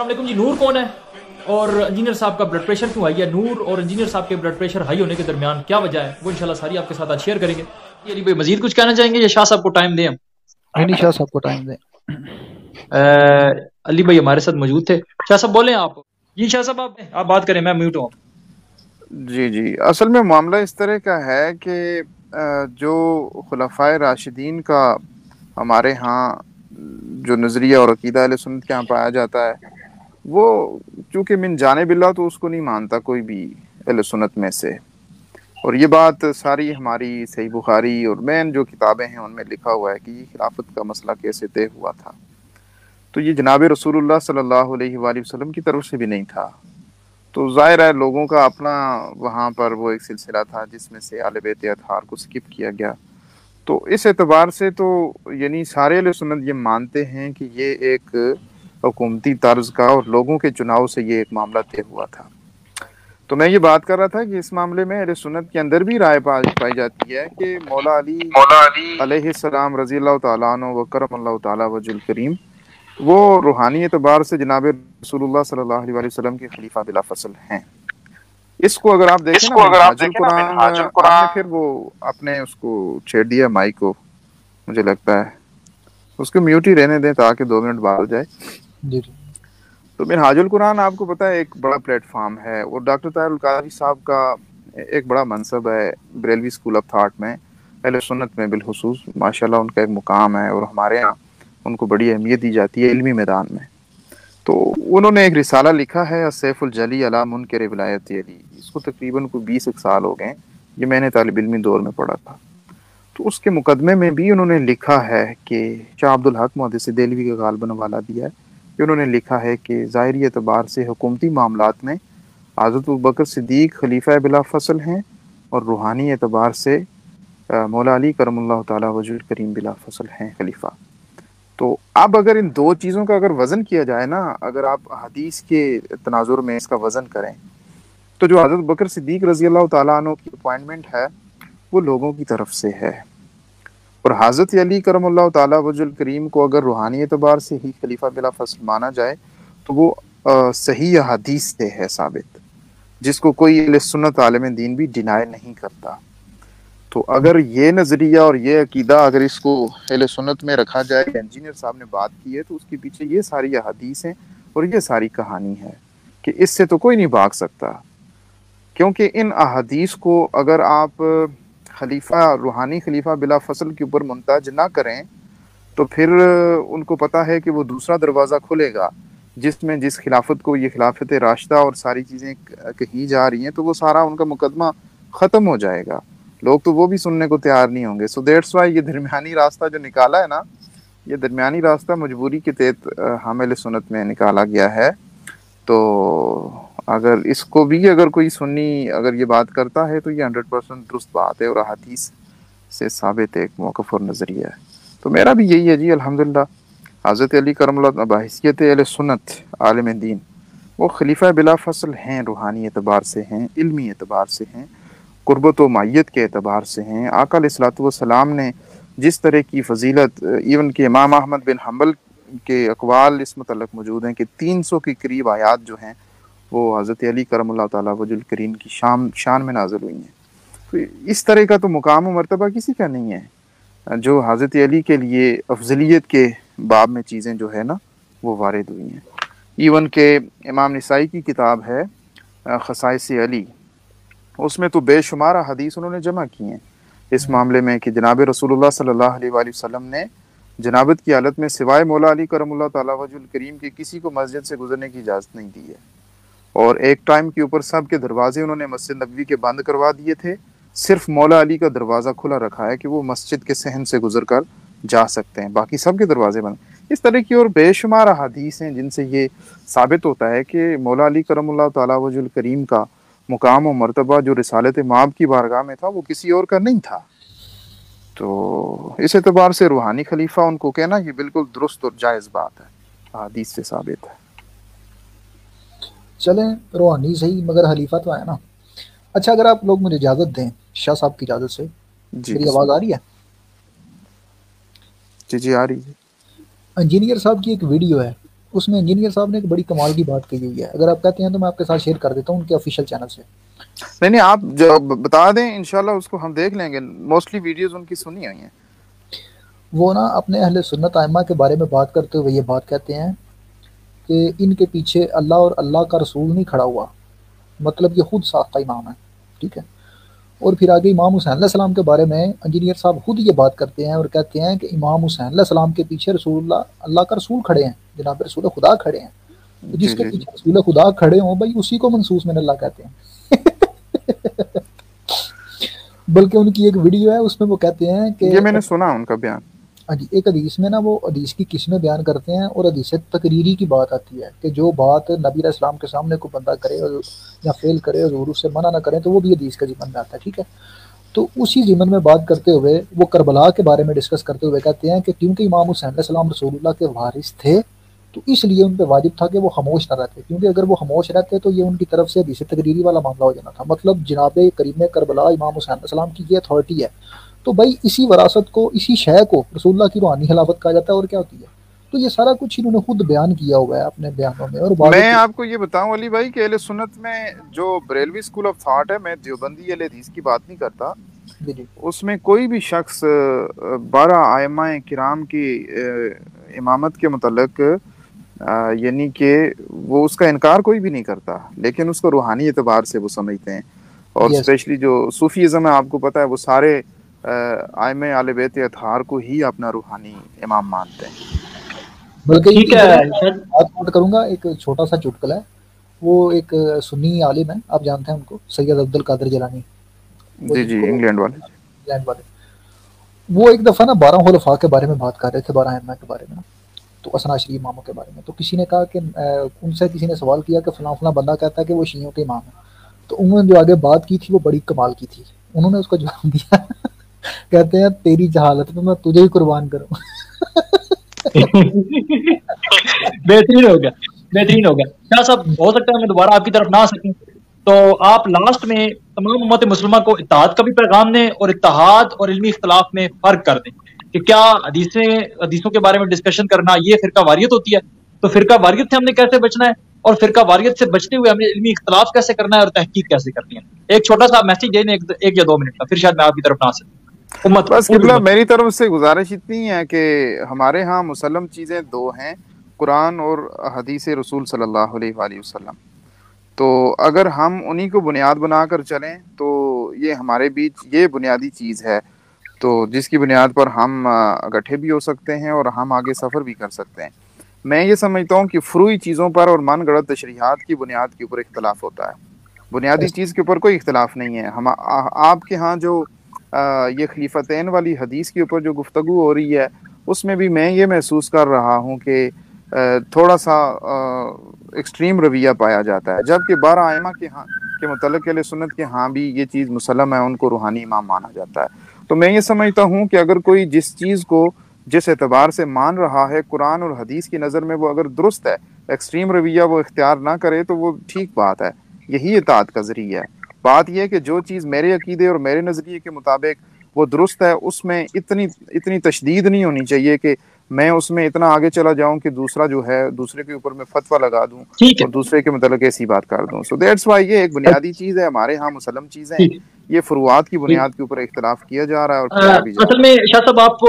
अस्सलाम जी। नूर कौन है और इंजीनियर साहब का ब्लड प्रेशर क्यों हाई है? नूर और इंजीनियर साहब के ब्लड प्रेशर हाई होने के दरमियान क्या वजह है, वो इंशाल्लाह सारी आपके साथ आज शेयर करेंगे। अली भाई मजीद कुछ कहना चाहेंगे या शाह साहब को टाइम दें हम? नहीं शाह साहब को टाइम दें। अली भाई हमारे साथ मौजूद थे। शाह साहब बोले आप। जी शाह साहब आप बात करें, मैं म्यूट हूँ। जी जी, असल में मामला इस तरह का है कि जो खुलफाए राशिदीन का हमारे यहाँ जो नज़रिया और अकीदा अहले सुन्नत के यहाँ पाया जाता है, वो चूँकि मिन जानिबिल्लाह तो उसको नहीं मानता कोई भी अहले सुन्नत में से। और ये बात सारी हमारी सही बुखारी और मेन जो किताबें हैं उनमें लिखा हुआ है कि ये खिलाफत का मसला कैसे तय हुआ था। तो ये जनाब रसूलुल्लाह सल्लल्लाहु अलैहि वसल्लम की तरफ से भी नहीं था। तो ज़ाहिर है लोगों का अपना वहाँ पर वो एक सिलसिला था जिसमें से आले बैत अतहार को स्किप किया गया। तो इस एतबार से तो यानी सारे अहले सुन्नत ये मानते हैं कि ये एक हुकूमती तर्ज का और लोगों के चुनाव से ये एक मामला तय हुआ था। तो मैं ये बात कर रहा था कि इस मामले में अहले सुन्नत के अंदर भी राय पाई जाती है कि मौला अली अलैहिस्सलाम रज़ी अल्लाह तआला अन्हु व करमल्लाहु तआला वजहुल करीम वो रूहानी एतबार से जनाब रसूलुल्लाह सल्लल्लाहु अलैहि वसल्लम के खलीफा बिला फसल हैं। इसको अगर आप देखें ना मिनहाजुल कुरान, आपने फिर वो अपने उसको छेड़ दिया माइक को, मुझे लगता है उसको म्यूट ही रहने दें ताकि 2 मिनट बाद जाए। जी। तो मिनहाजुल कुरान आपको पता है एक बड़ा प्लेटफार्म है और डॉक्टर ताहिर अल कादरी साहब का एक बड़ा मनसब है बरेलवी स्कूल ऑफ थॉट में, अहले सुन्नत में बिलखुसूस माशाल्लाह उनका एक मुकाम है और हमारे यहाँ उनको बड़ी अहमियत दी जाती है इल्मी मैदान में। तो उन्होंने एक रिसाला लिखा है सैफुल जली अला मुनकर विलायत अली, इसको तकरीबन कोई 20 साल हो गए, ये मैंने तालिब इल्मी दौर में पढ़ा था। तो उसके मुकदमे में भी उन्होंने लिखा है कि शाह अब्दुल हक मुहद्दिस देलवी का गालबन वाला दिया है कि उन्होंने लिखा है कि ज़ाहिरी एतबार से हुकूमती मामलात में हज़रत अबू बकर सिद्दीक खलीफा बिला फसल हैं और रूहानी एतबार से मौला अली करमुल्लाह ताला वजुल करीम बिला फसल हैं खलीफा। तो अब अगर इन दो चीज़ों का अगर वज़न किया जाए ना, अगर आप हदीस के तनाजुर में इसका वज़न करें तो जो हज़रत बकर सिद्दीक रज़ी अल्लाह ताला अन्हु की अपॉइंटमेंट है वो लोगों की तरफ से है और हज़रत अली करमुल्लाह ताला वजुल करीम को अगर रूहानी एतबार से ही खलीफा बिला फसल माना जाए तो वो सही हदीस से है साबित, जिसको कोई अहले सुन्नत आलिम दीन भी डिनाई नहीं करता। तो अगर ये नज़रिया और ये अकीदा अगर इसको अहले सुन्नत में रखा जाए, इंजीनियर साहब ने बात की है, तो उसके पीछे ये सारी हदीस हैं और ये सारी कहानी है कि इससे तो कोई नहीं भाग सकता। क्योंकि इन अहदीस को अगर आप खलीफा रूहानी खलीफा बिला फसल के ऊपर मुंताज ना करें तो फिर उनको पता है कि वो दूसरा दरवाज़ा खुलेगा जिसमें जिस खिलाफत को ये खिलाफत राशिदा और सारी चीज़ें कही जा रही हैं, तो वो सारा उनका मुकदमा ख़त्म हो जाएगा, लोग तो वो भी सुनने को तैयार नहीं होंगे। सो दैट्स वाई ये दरमियानी रास्ता जो निकाला है ना, ये दरमियानी रास्ता मजबूरी के तहत हामिल सुन्नत में निकाला गया है। तो अगर इसको भी अगर कोई सुन्नी अगर ये बात करता है तो ये 100% दुरुस्त बात है और हदीस से साबित एक मौक़िफ़ और नज़रिया है। तो मेरा भी यही है जी, अल्हम्दुलिल्लाह हज़रत अली करमुल्लाह बहैसियत अहले सुन्नत आलिम दीन वो खलीफा बिला फसल हैं, रूहानी एतबार से हैं, इल्मी एतबार से हैं, कुर्बत व मायत के एतबार से हैं। आका अलैहिस्सलातु वस्सलाम ने जिस तरह की फजीलत इवन के इमाम अहमद बिन हम्बल के अक़वाल इस मुतल्लक़ मौजूद हैं कि 300 के करीब आयात जो हैं वो हज़रत अली करमुल्लाह ताला वजुल करीम की शान में नाज़िल हुई हैं। तो इस तरह का तो मुकाम व मर्तबा किसी का नहीं है जो हज़रत अली के लिए अफजलियत के बाब में चीज़ें जो है ना वो वारिद हुई हैं। इवन के इमाम निसाई की किताब है खसाइस अली, उसमें तो बेशुमार हदीस उन्होंने जमा की हैं इस मामले में कि जनाब रसूलुल्लाह सल्लल्लाहु अलैहि वसल्लम ने जनाबत की हालत में सिवाय मौला अली करमुल्लाह ताला वजुल करीम के किसी को मस्जिद से गुजरने की इजाज़त नहीं दी है और एक टाइम के ऊपर सब के दरवाजे उन्होंने मस्जिद नबवी के बंद करवा दिए थे, सिर्फ मौला अली का दरवाज़ा खुला रखा है कि वो मस्जिद के सहन से गुजर कर जा सकते हैं, बाकी सब के दरवाजे बंद। इस तरह की और बेशुमार हदीस हैं जिनसे ये साबित होता है कि मौला अली करमुल्लाह ताला वजुल करीम का मुकाम और मर्तबा जो रिसालत माब की बारगाह में था वो किसी और का नहीं था। तो इस एतबार से रूहानी खलीफा उनको कहना ये बिल्कुल दुरुस्त और जायज़ बात है, हदीस से साबित है। चलें रूहानी सही मगर खलीफा तो है ना। अच्छा अगर आप लोग मुझे इजाज़त दें शाह साहब की इजाज़त से, मेरी आवाज़ आ रही है? जी जी आ रही है। इंजीनियर साहब की एक वीडियो है اس میں انجینئر صاحب نے ایک بڑی کمال کی بات کہی ہوئی ہے، اگر آپ کہتے ہیں تو میں آپ کے ساتھ شیئر کر دیتا ہوں ان کے آفیشیل چینل سے۔ نہیں آپ جو بتا دیں انشاءاللہ اس کو ہم دیکھ لیں گے، موسٹلی ویڈیوز ان کی سنی ہوئی ہیں۔ وہ نا اپنے اہل سنت ائمہ کے بارے میں بات کرتے ہوئے یہ بات کہتے ہیں کہ ان کے پیچھے اللہ اور اللہ کا رسول نہیں کھڑا ہوا، مطلب یہ خود ساختہ امام ہے، ٹھیک ہے۔ اور پھر آگے امام حسین علیہ السلام کے بارے میں انجینئر صاحب خود یہ بات کرتے ہیں اور کہتے ہیں کہ امام حسین علیہ السلام کے پیچھے رسول اللہ کا رسول کھڑے ہیں، جناب رسول خدا کھڑے ہیں، تو جس کے پیچھے رسول خدا کھڑے ہوں بھائی اسی کو منصوص من اللہ کہتے ہیں۔ بلکہ ان کی ایک ویڈیو ہے اس میں وہ کہتے ہیں کہ یہ میں نے سنا ان کا بیان، ہاں جی، ایک حدیث میں نا وہ حدیث کی قسمیں بیان کرتے ہیں اور حدیث تقریری کی بات آتی ہے کہ جو بات نبی علیہ السلام کے سامنے کو بندہ کرے یا فیل کرے اور اس سے منع نہ کرے تو وہ بھی حدیث کا ضمن میں آتا ہے، ٹھیک ہے۔ تو اسی ضمن میں بات کرتے ہوئے وہ کربلا کے بارے میں ڈسکس کرتے ہوئے کہتے ہیں کہ کیونکہ امام حسین علیہ السلام رسول اللہ کے وارث تھے تو اس لیے ان پہ واجب تھا کہ وہ خاموش نہ رہتے، کیونکہ اگر وہ خاموش رہتے تو یہ ان کی طرف سے حدیث تقریری والا معاملہ ہو جانا تھا، مطلب جناب کریم کربلا امام حسین علیہ السلام کی یہ اتھارٹی ہے، تو بھائی اسی وراثت کو اسی شے کو رسول اللہ کی روحانی خلافت کہا جاتا ہے، اور کیا ہوتی ہے۔ تو یہ سارا کچھ انہوں نے خود بیان کیا ہوا ہے اپنے بیانوں میں۔ اور میں آپ کو یہ بتاؤں علی بھائی کہ اہل سنت میں جو بریلوی اسکول آف تھاٹ ہے، میں دیوبندی اہل حدیث کی بات نہیں کرتا، اس میں کوئی بھی شخص 12 ائمہ کرام کی امامت کے متعلق یعنی کہ وہ اس کا انکار کوئی بھی نہیں کرتا، لیکن اس کو روحانی اعتبار سے وہ سمجھتے ہیں، اور اسپیشلی جو صوفیزم ہے آپ کو پتہ ہے وہ سارے ائمہ اہل بیت اطہار کو ہی اپنا روحانی امام مانتے ہیں۔ بلکہ بات نوٹ کروں گا، ایک چھوٹا سا چٹکلا ہے، وہ ایک سنی عالم ہے، آپ جانتے ہیں ان کو، سید عبد القادر جیلانی، جی انگلینڈ والے، وہ ایک دفعہ نا 12 خلفاء کے بارے میں بات کر رہے تھے، 12 ائمہ کے بارے میں، تو اثنا عشری اماموں کے بارے میں، تو کسی نے کہا کہ ان سے کسی نے سوال کیا کہ فلاں فلاں بندہ کہتا ہے کہ وہ شیعوں کے امام ہیں، تو انہوں نے جو آگے بات کی تھی وہ بڑی کمال کی تھی، انہوں نے اس کو جواب دیا، کہتے ہیں تیری جہالت میں تجھے ہی قربان کروں۔ بہترین ہو گیا شاہ صاحب، ہو سکتا ہے میں دوبارہ آپ کی طرف نہ آ سکوں، تو آپ لاسٹ میں تمام امت مسلمہ کو اتحاد کا بھی پیغام دیں اور اتحاد اور علمی اختلاف میں فرق کر دیں کہ کیا حدیثوں کے بارے میں ڈسکشن کرنا یہ فرقہ واریت ہوتی ہے، تو فرقہ واریت سے ہم نے کیسے بچنا ہے، اور فرقہ واریت سے بچتے ہوئے ہمیں علمی اختلاف کیسے کرنا ہے اور تحقیق کیسے کرنی ہے۔ ایک چھوٹا سا میسیج دیں، ایک یا 2 منٹ کا، پھر شاید میں آپ کی طرف نہ آ سکوں۔ بس قبلہ میری طرف سے گزارش اتنی ہے کہ ہمارے ہاں مسلم چیزیں 2 ہیں، قرآن اور حدیث رسول صلی اللہ علیہ وآلہ وسلم، تو اگر ہم انہی کو بنیاد بنا کر چلیں تو یہ ہمارے بیچ یہ بنیادی چیز ہے، تو جس کی بنیاد پر ہم اکٹھے بھی ہو سکتے ہیں اور ہم آگے سفر بھی کر سکتے ہیں۔ میں یہ سمجھتا ہوں کہ فروعی چیزوں پر اور من گڑت تشریحات کی بنیاد کے اوپر اختلاف ہوتا ہے، بنیادی چیز کے اوپر کوئی اختلاف نہیں ہے۔ ہم آپ کے ہاں جو یہ خلیفتین والی حدیث کے اوپر جو گفتگو ہو رہی ہے اس میں بھی میں یہ محسوس کر رہا ہوں کہ تھوڑا سا ایکسٹریم رویہ پایا جاتا ہے، جبکہ 12 ائمہ کے ہاں کے متعلق اہل سنت کے ہاں بھی یہ چیز مسلم ہے، ان کو روحانی امام مانا جاتا ہے۔ تو میں یہ سمجھتا ہوں کہ اگر کوئی جس چیز کو جس اعتبار سے مان رہا ہے قرآن اور حدیث کی نظر میں وہ اگر درست ہے، ایکسٹریم رویہ وہ اختیار نہ کرے تو وہ ٹھیک بات ہے، یہی اطاعت کا ذریعہ ہے۔ بات یہ ہے کہ جو چیز میرے عقیدے اور میرے نظریے کے مطابق وہ درست ہے اس میں اتنی تشدید نہیں ہونی چاہیے کہ میں اس میں اتنا آگے چلا جاؤں کہ دوسرا جو ہے دوسرے کے اوپر میں فتویٰ لگا دوں اور دوسرے کے متعلق ایسی بات کر دوں۔ سو دیٹس وائی یہ ایک بنیادی چیز ہے، ہمارے ہاں مسلم چیزیں یہ فروعات کی بنیاد کے اوپر اختلاف کیا جا رہا ہے اور کیا بھی جا رہا ہے۔ اصل میں شاہ صاحب آپ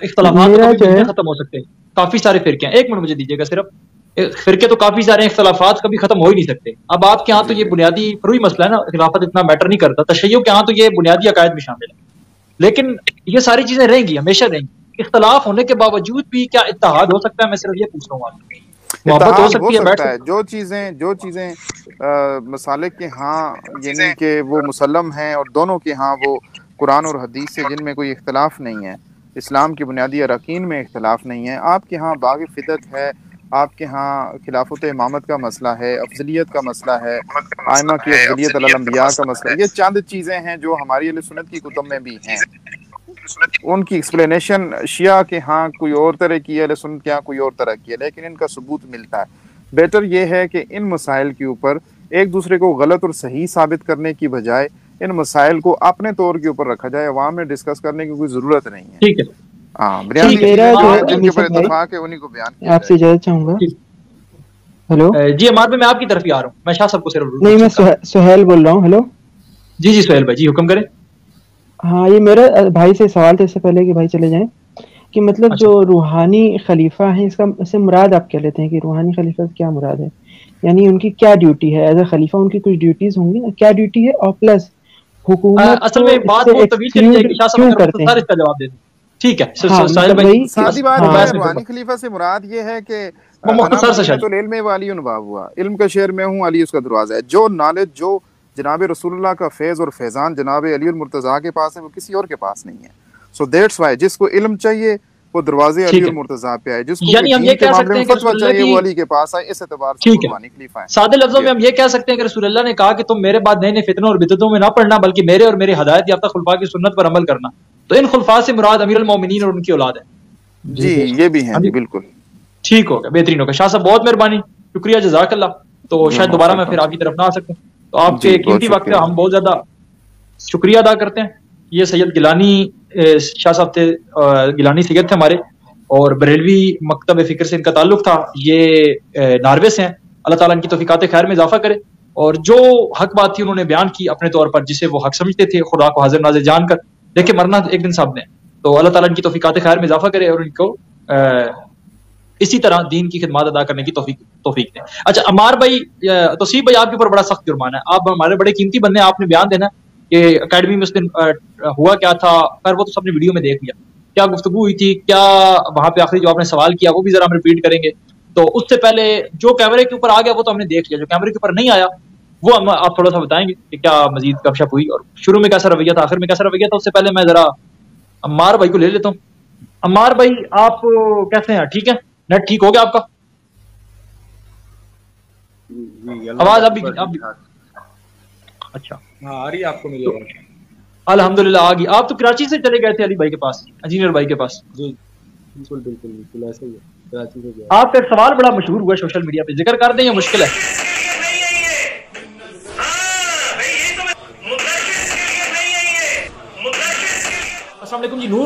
اختلافات کبھی نہیں ختم ہو سکتے، کافی سارے فرقے ہیں، 1 منٹ مجھے دیجیے گا صرف، فرقے تو کافی سارے ہیں، اختلافات کبھی ختم ہو ہی نہیں سکتے۔ اب آپ کے ہاں تو یہ بنیادی فروعی مسئلہ ہے نا، خلافت اتنا میٹر نہیں کرتا، تشیع کے ہاں تو یہ بنیادی عقائد میں شامل ہے، لیکن یہ ساری چیزیں رہیں گی، ہمیشہ رہیں گی۔ اختلاف ہونے کے باوجود بھی کیا اتحاد ہو سکتا ہے؟ میں صرف یہ پوچھ رہا ہوں آپ سے، محبت ہو سکتی ہے؟ بیٹھ ہے جو چیزیں مسالک کے ہاں یعنی کہ وہ مسلم ہیں اور دونوں کے ہاں وہ قرآن اور حدیث سے جن میں کوئی اختلاف نہیں ہے، اسلام کی بنیادی اراکین میں اختلاف نہیں ہے، آپ کے ہاں باغ فدق ہے، آپ کے ہاں خلافت امامت کا مسئلہ ہے، افضلیت کا مسئلہ ہے، ائمہ کی افضلیت علی الانبیاء کا مسئلہ، یہ چند چیزیں ہیں جو ہماری اہل سنت کی کتب میں بھی ہیں۔ ان کی ایکسپلینیشن شیعہ کے ہاں کوئی اور طرح کی ہے، اہل سنت کے ہاں کوئی اور طرح کی ہے، لیکن ان کا ثبوت ملتا ہے۔ بیٹر یہ ہے کہ ان مسائل کے اوپر ایک دوسرے کو غلط اور صحیح ثابت کرنے کی بجائے ان مسائل کو اپنے طور کے اوپر رکھا جائے، عوام میں ڈسکس کرنے کی کوئی ضرورت نہیں ہے۔ ٹھیک ہے، ہاں، بنیادی چیزیں جو ہیں جن کے اوپر اتفاق ہے انہی کو بیان کیا آپ سے اجازت چاہوں گا، हेलो जी अमार भाई, मैं आपकी तरफ ही आ रहा हूँ, मैं शाह साहब को सिर्फ नहीं, मैं सुहेल बोल रहा हूँ। हेलो जी जी सुहेल भाई जी हुक्म करें। हाँ, ये मेरा भाई से सवाल था इससे पहले कि भाई चले जाएं, कि मतलब अच्छा जो रूहानी खलीफा है इसका इससे मुराद आप क्या लेते हैं, कि रूहानी खलीफा से क्या मुराद है, यानी उनकी क्या ड्यूटी है एज ए खलीफा, उनकी कुछ ड्यूटीज होंगी ना, क्या ड्यूटी है, और प्लस हुकूमत असल को में बात इससे बहुत तवील चली एक्सक्लूड जाएगी, शाह साहब क्यों अगर करते मुख्तसर हैं? इसका जवाब दे दें। ठीक है हाँ साहिल मतलब भाई, वही कि सादी बात मैं है, इसमें रूहानी खलीफा से मुराद ये है कि वो मुख्तसर से अना तो इल्म वाली बाब हुआ, इल्म का शेर में हूँ, अली उसका दरवाजा है। जो नॉलेज जो जनाब रसूलुल्लाह का फैज़ और फैज़ान जनाब अली मुर्तज़ा के पास है, वो किसी और के पास नहीं है। सो दैट्स वाई जिसको इल्म चाहिए वो दरवाजे अली मुर्तज़ा पे आए, जिसको यानी हम ये कह सकते हैं कि फतवा चाहिए वो अली के पास आए। इस एतबार से ठीक है, रूहानी खलीफा है। सादे लफ्जों में हम ये कह सकते हैं कि रसूलुल्लाह ने कहा कि तुम मेरे बाद नए नए फितनों और बिदअतों में ना पढ़ना, बल्कि मेरे और मेरे हदायत याफ्ता खुलफा की सुन्नत पर अमल करना। तो इन खुलफा से मुराद अमीरुल मोमिनीन और उनकी औलाद है। जी ये भी है जी, बिल्कुल ठीक हो गया, बेहतरीन हो गया। शाह साहब बहुत मेहरबानी, शुक्रिया, जज़ाकल्लाह। तो शायद दोबारा मैं फिर आपकी तरफ ना आ सकूं, तो आपके कीमती वक्त का हम बहुत ज्यादा शुक्रिया अदा करते हैं। ये सैयद गिलानी शाह साहब थे, गिलानी सैयद थे हमारे, और बरेलवी मकतब फिक्र से इनका ताल्लुक था। ये नार्वे से हैं। अल्लाह ताला इनकी तौफीकात खैर में इजाफा करे, और जो हक बात थी उन्होंने बयान की अपने तौर पर, जिसे वो हक समझते थे, खुदा को हाजिर नाज़िर जानकर। देखिए मरना एक दिन सब ने, तो अल्लाह ताला इनकी तौफीकात खैर में इजाफा करे और इनको इसी तरह दीन की खिदमत अदा करने की तौफीक दें। अच्छा अमार भाई, तौसीफ भाई आपके ऊपर बड़ा सख्त जुर्माना है, आप हमारे बड़े कीमती बंदे, आपने बयान देना कि अकेडमी में उस दिन हुआ क्या था। खैर वो तो सबने वीडियो में देख लिया, क्या गुफ्तगू हुई थी, क्या वहां पे आखिरी जो आपने सवाल किया वो भी जरा हम रिपीट करेंगे। तो उससे पहले जो कैमरे के ऊपर आ गया वो तो हमने देख लिया, जो कैमरे के ऊपर नहीं आया वो हम आप थोड़ा सा बताएंगे कि क्या मजीद गपशप हुई, और शुरू में कैसा रवैया था, आखिर में कैसा रवैया था। उससे पहले मैं जरा अम्मार भाई को ले लेता हूँ। अम्मार भाई आप कैसे हैं, ठीक है, नेट ठीक हो गया आपका? आवाज अभी अच्छा हाँ आ रही है आपको मेरी आवाज? अल्हम्दुलिल्लाह आ गई। आप तो कराची से चले गए थे अली भाई के पास, इंजीनियर भाई के पास। जी बिल्कुल बिल्कुल बिल्कुल ऐसा ही है, कराची से गया। आपका एक सवाल बड़ा मशहूर हुआ सोशल मीडिया पे, जिक्र कर दें या मुश्किल है? अस्सलाम वालेकुम जी, नूर